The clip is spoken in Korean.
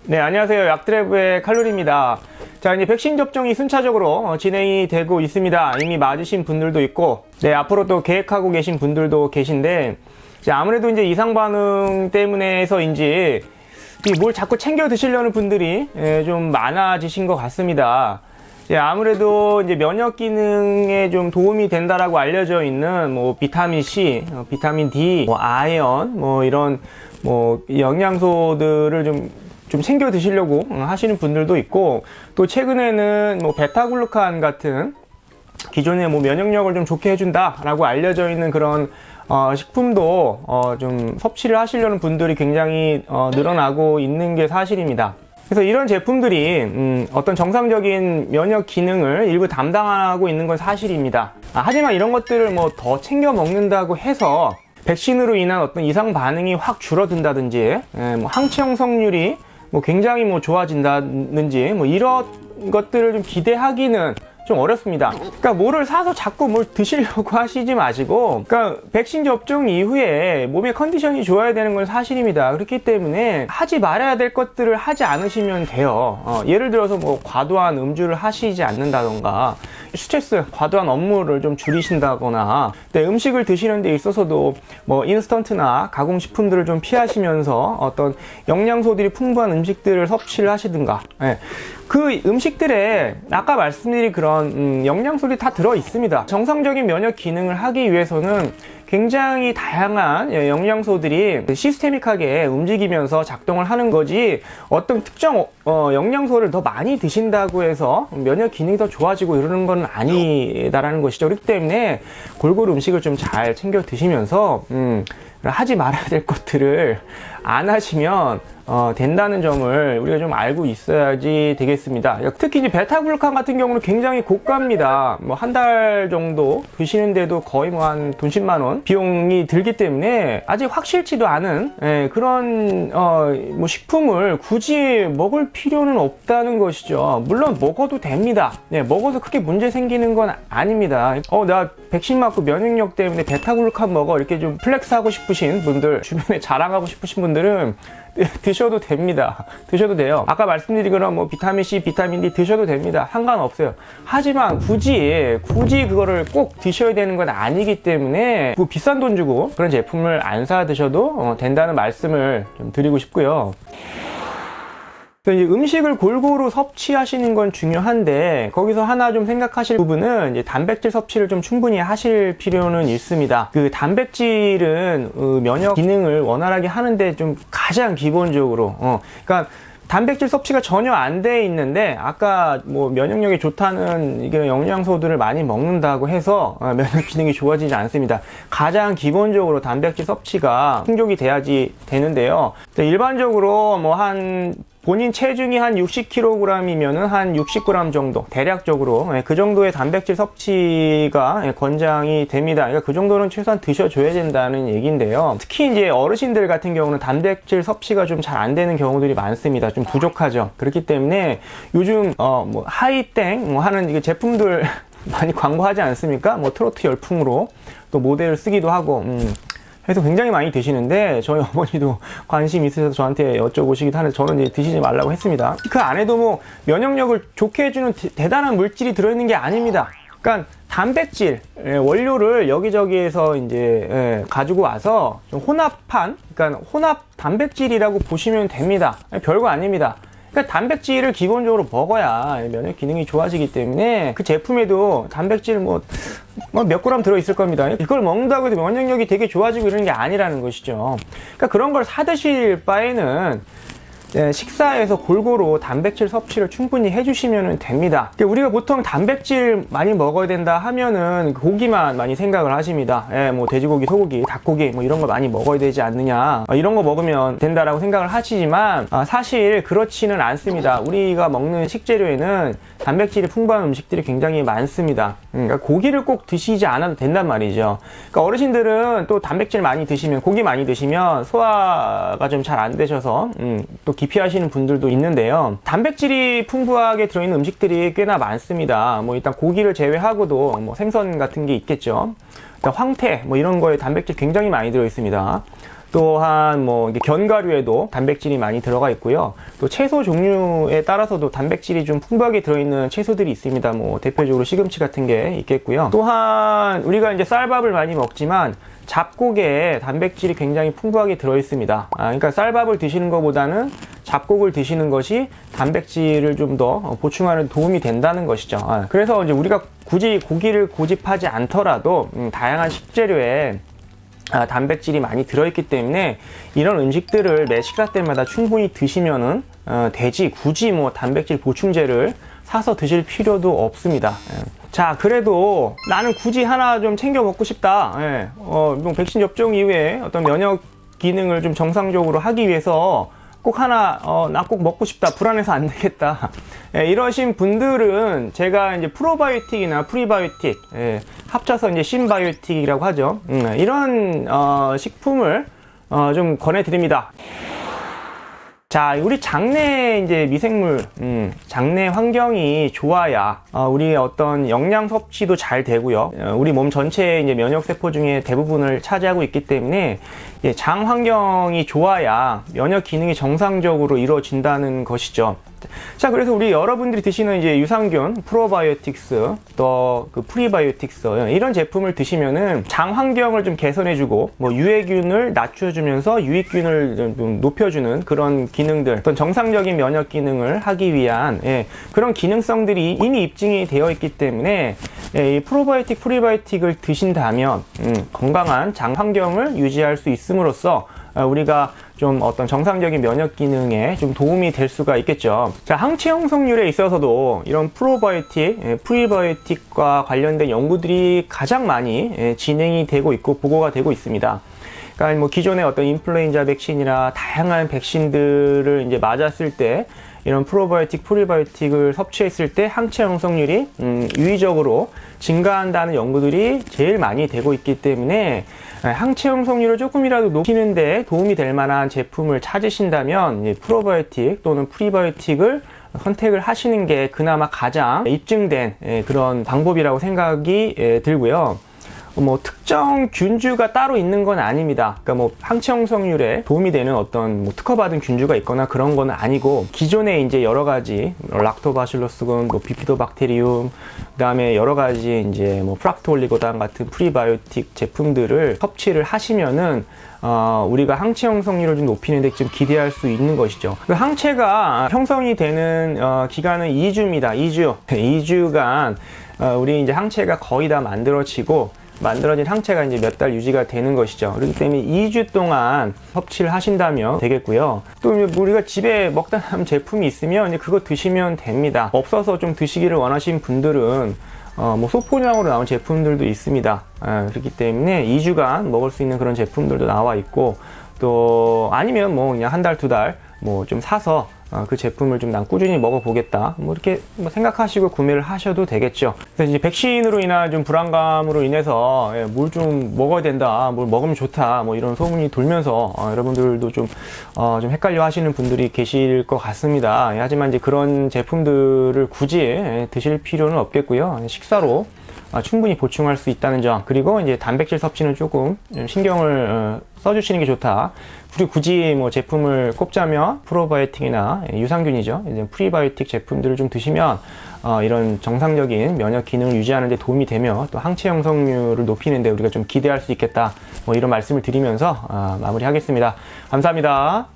네, 안녕하세요. 약드래브의 칼로리입니다. 자, 이제 백신 접종이 순차적으로 진행이 되고 있습니다. 이미 맞으신 분들도 있고, 네, 앞으로 또 계획하고 계신 분들도 계신데, 이제 아무래도 이제 이상 반응 때문에서인지 뭘 자꾸 챙겨 드시려는 분들이 좀 많아지신 것 같습니다. 아무래도 이제 면역 기능에 좀 도움이 된다라고 알려져 있는 뭐 비타민 C, 비타민 D, 뭐 아연, 뭐 이런 뭐 영양소들을 좀 챙겨 드시려고 하시는 분들도 있고, 또 최근에는 뭐 베타글루칸 같은 기존의 뭐 면역력을 좀 좋게 해준다라고 알려져 있는 그런 식품도 좀 섭취를 하시려는 분들이 굉장히 늘어나고 있는 게 사실입니다. 그래서 이런 제품들이 어떤 정상적인 면역 기능을 일부 담당하고 있는 건 사실입니다. 하지만 이런 것들을 뭐 더 챙겨 먹는다고 해서 백신으로 인한 어떤 이상 반응이 확 줄어든다든지, 뭐 항체 형성률이 뭐 굉장히 뭐 좋아진다든지, 뭐 이런 것들을 좀 기대하기는 좀 어렵습니다. 그러니까 뭐를 사서 자꾸 뭘 드시려고 하시지 마시고, 그러니까 백신 접종 이후에 몸의 컨디션이 좋아야 되는 건 사실입니다. 그렇기 때문에 하지 말아야 될 것들을 하지 않으시면 돼요. 예를 들어서 뭐 과도한 음주를 하시지 않는다던가, 스트레스, 과도한 업무를 좀 줄이신다거나, 음식을 드시는 데 있어서도 뭐 인스턴트나 가공식품들을 좀 피하시면서 어떤 영양소들이 풍부한 음식들을 섭취를 하시든가, 그 음식들에 아까 말씀드린 그런 영양소들이 다 들어 있습니다. 정상적인 면역 기능을 하기 위해서는 굉장히 다양한 영양소들이 시스테믹하게 움직이면서 작동을 하는 거지, 어떤 특정 영양소를 더 많이 드신다고 해서 면역 기능이 더 좋아지고 이러는 건 아니다라는 것이죠. 그렇기 때문에 골고루 음식을 좀 잘 챙겨 드시면서 하지 말아야 될 것들을 안 하시면 된다는 점을 우리가 좀 알고 있어야지 되겠습니다. 특히 이제 베타글루칸 같은 경우는 굉장히 고가입니다. 뭐 한 달 정도 드시는데도 거의 뭐 한 돈 10만 원 비용이 들기 때문에 아직 확실치도 않은 그런 뭐 식품을 굳이 먹을 필요는 없다는 것이죠. 물론 먹어도 됩니다. 먹어도 크게 문제 생기는 건 아닙니다. 나 백신 맞고 면역력 때문에 베타글루칸 먹어, 이렇게 좀 플렉스 하고 싶으신 분들, 주변에 자랑하고 싶으신 분들은 드셔도 됩니다. 드셔도 돼요. 아까 말씀드린 그런 뭐 비타민 C, 비타민 D 드셔도 됩니다. 상관없어요. 하지만 굳이 그거를 꼭 드셔야 되는 건 아니기 때문에 뭐 비싼 돈 주고 그런 제품을 안 사 드셔도 된다는 말씀을 좀 드리고 싶고요. 이제 음식을 골고루 섭취하시는 건 중요한데, 거기서 하나 좀 생각하실 부분은 이제 단백질 섭취를 좀 충분히 하실 필요는 있습니다. 그 단백질은 면역 기능을 원활하게 하는데 좀 가장 기본적으로 그러니까 단백질 섭취가 전혀 안 돼 있는데, 아까 뭐 면역력이 좋다는 이게 영양소들을 많이 먹는다고 해서 면역 기능이 좋아지지 않습니다. 가장 기본적으로 단백질 섭취가 충족이 돼야지 되는데요. 일반적으로 뭐 본인 체중이 한 60kg이면은 한 60g 정도, 대략적으로 그 정도의 단백질 섭취가 권장이 됩니다. 그러니까 그 정도는 최소한 드셔줘야 된다는 얘기인데요. 특히 이제 어르신들 같은 경우는 단백질 섭취가 좀 잘 안 되는 경우들이 많습니다. 좀 부족하죠. 그렇기 때문에 요즘 뭐 하이땡 뭐 하는 이게 제품들 많이 광고하지 않습니까? 뭐 트로트 열풍으로 또 모델을 쓰기도 하고. 해서 굉장히 많이 드시는데, 저희 어머니도 관심 있으셔서 저한테 여쭤보시기도 하는데, 저는 이제 드시지 말라고 했습니다. 그 안에도 뭐 면역력을 좋게 해주는 대단한 물질이 들어있는 게 아닙니다. 그러니까 단백질 원료를 여기저기에서 이제 가지고 와서 좀 혼합한, 그러니까 혼합 단백질이라고 보시면 됩니다. 별거 아닙니다. 그러니까 단백질을 기본적으로 먹어야 면역 기능이 좋아지기 때문에 그 제품에도 단백질 뭐 몇 그램 들어있을 겁니다. 이걸 먹는다고 해도 면역력이 되게 좋아지고 이러는 게 아니라는 것이죠. 그러니까 그런 걸 사드실 바에는 식사에서 골고루 단백질 섭취를 충분히 해주시면 됩니다. 우리가 보통 단백질 많이 먹어야 된다 하면은 고기만 많이 생각을 하십니다. 뭐 돼지고기, 소고기, 닭고기 뭐 이런 거 많이 먹어야 되지 않느냐, 이런 거 먹으면 된다라고 생각을 하시지만 사실 그렇지는 않습니다. 우리가 먹는 식재료에는 단백질이 풍부한 음식들이 굉장히 많습니다. 그러니까 고기를 꼭 드시지 않아도 된단 말이죠. 그러니까 어르신들은 또 단백질 많이 드시면, 고기 많이 드시면 소화가 좀 잘 안 되셔서 또 기피하시는 분들도 있는데요. 단백질이 풍부하게 들어있는 음식들이 꽤나 많습니다. 뭐 일단 고기를 제외하고도 뭐 생선 같은 게 있겠죠. 황태 뭐 이런 거에 단백질 굉장히 많이 들어있습니다. 또한 뭐 견과류에도 단백질이 많이 들어가 있고요. 또 채소 종류에 따라서도 단백질이 좀 풍부하게 들어있는 채소들이 있습니다. 뭐 대표적으로 시금치 같은 게 있겠고요. 또한 우리가 이제 쌀밥을 많이 먹지만 잡곡에 단백질이 굉장히 풍부하게 들어있습니다. 그러니까 쌀밥을 드시는 것보다는 잡곡을 드시는 것이 단백질을 좀 더 보충하는 도움이 된다는 것이죠. 그래서 이제 우리가 굳이 고기를 고집하지 않더라도 다양한 식재료에 단백질이 많이 들어있기 때문에 이런 음식들을 매 식사 때마다 충분히 드시면은 되지, 굳이 뭐 단백질 보충제를 사서 드실 필요도 없습니다. 자, 그래도 나는 굳이 하나 좀 챙겨 먹고 싶다. 백신 접종 이후에 어떤 면역 기능을 좀 정상적으로 하기 위해서 꼭 하나 나 꼭 먹고 싶다, 불안해서 안 되겠다, 이러신 분들은 제가 이제 프로바이오틱이나 프리바이오틱, 합쳐서 이제 신바이오틱이라고 하죠. 이런 식품을 좀 권해드립니다. 자, 우리 장내 이제 미생물, 장내 환경이 좋아야 우리의 어떤 영양 섭취도 잘 되고요. 우리 몸 전체의 이제 면역 세포 중에 대부분을 차지하고 있기 때문에 장 환경이 좋아야 면역 기능이 정상적으로 이루어진다는 것이죠. 자, 그래서 우리 여러분들이 드시는 이제 유산균, 프로바이오틱스, 또 그 프리바이오틱스, 이런 제품을 드시면은 장 환경을 좀 개선해주고, 뭐 유해균을 낮춰주면서 유익균을 좀 높여주는 그런 기능들, 어떤 정상적인 면역 기능을 하기 위한 그런 기능성들이 이미 입증이 되어 있기 때문에 이 프로바이오틱, 프리바이오틱을 드신다면 건강한 장 환경을 유지할 수 있음으로써 우리가 좀 어떤 정상적인 면역 기능에 좀 도움이 될 수가 있겠죠. 자, 항체 형성률에 있어서도 이런 프로바이오틱, 프리바이오틱과 관련된 연구들이 가장 많이 진행이 되고 있고 보고가 되고 있습니다. 그러니까 뭐 기존의 어떤 인플루엔자 백신이나 다양한 백신들을 이제 맞았을 때 이런 프로바이오틱, 프리바이오틱을 섭취했을 때 항체 형성률이 유의적으로 증가한다는 연구들이 제일 많이 되고 있기 때문에 항체 형성률을 조금이라도 높이는데 도움이 될 만한 제품을 찾으신다면 프로바이오틱 또는 프리바이오틱을 선택을 하시는 게 그나마 가장 입증된 그런 방법이라고 생각이 들고요. 뭐 특정 균주가 따로 있는 건 아닙니다. 그러니까 뭐 항체 형성률에 도움이 되는 어떤 뭐 특허받은 균주가 있거나 그런 건 아니고, 기존에 이제 여러 가지 락토바실러스군, 뭐 비피도박테리움, 그다음에 여러 가지 이제 뭐 프락토올리고당 같은 프리바이오틱 제품들을 섭취를 하시면은 우리가 항체 형성률을 좀 높이는데 좀 기대할 수 있는 것이죠. 그 항체가 형성이 되는 기간은 2주입니다. 2주간 우리 이제 항체가 거의 다 만들어진 항체가 이제 몇 달 유지가 되는 것이죠. 그렇기 때문에 2주 동안 섭취를 하신다면 되겠고요. 또 우리가 집에 먹다 남은 제품이 있으면 이제 그거 드시면 됩니다. 없어서 좀 드시기를 원하시는 분들은 뭐 소포장으로 나온 제품들도 있습니다. 그렇기 때문에 2주간 먹을 수 있는 그런 제품들도 나와 있고, 또 아니면 뭐 그냥 한 달, 두 달 뭐 좀 사서 그 제품을 좀 난 꾸준히 먹어보겠다, 뭐 이렇게 뭐 생각하시고 구매를 하셔도 되겠죠. 그래서 이제 백신으로 인한 좀 불안감으로 인해서 뭘 좀 먹어야 된다, 뭘 먹으면 좋다, 뭐 이런 소문이 돌면서 여러분들도 좀 헷갈려 하시는 분들이 계실 것 같습니다. 하지만 이제 그런 제품들을 굳이 드실 필요는 없겠고요. 식사로 충분히 보충할 수 있다는 점, 그리고 이제 단백질 섭취는 조금 신경을 써주시는 게 좋다. 그리고 굳이 뭐 제품을 꼽자면 프로바이오틱이나 유산균이죠. 이제 프리바이오틱 제품들을 좀 드시면 이런 정상적인 면역 기능을 유지하는 데 도움이 되며 또 항체 형성률을 높이는 데 우리가 좀 기대할 수 있겠다, 뭐 이런 말씀을 드리면서 마무리하겠습니다. 감사합니다.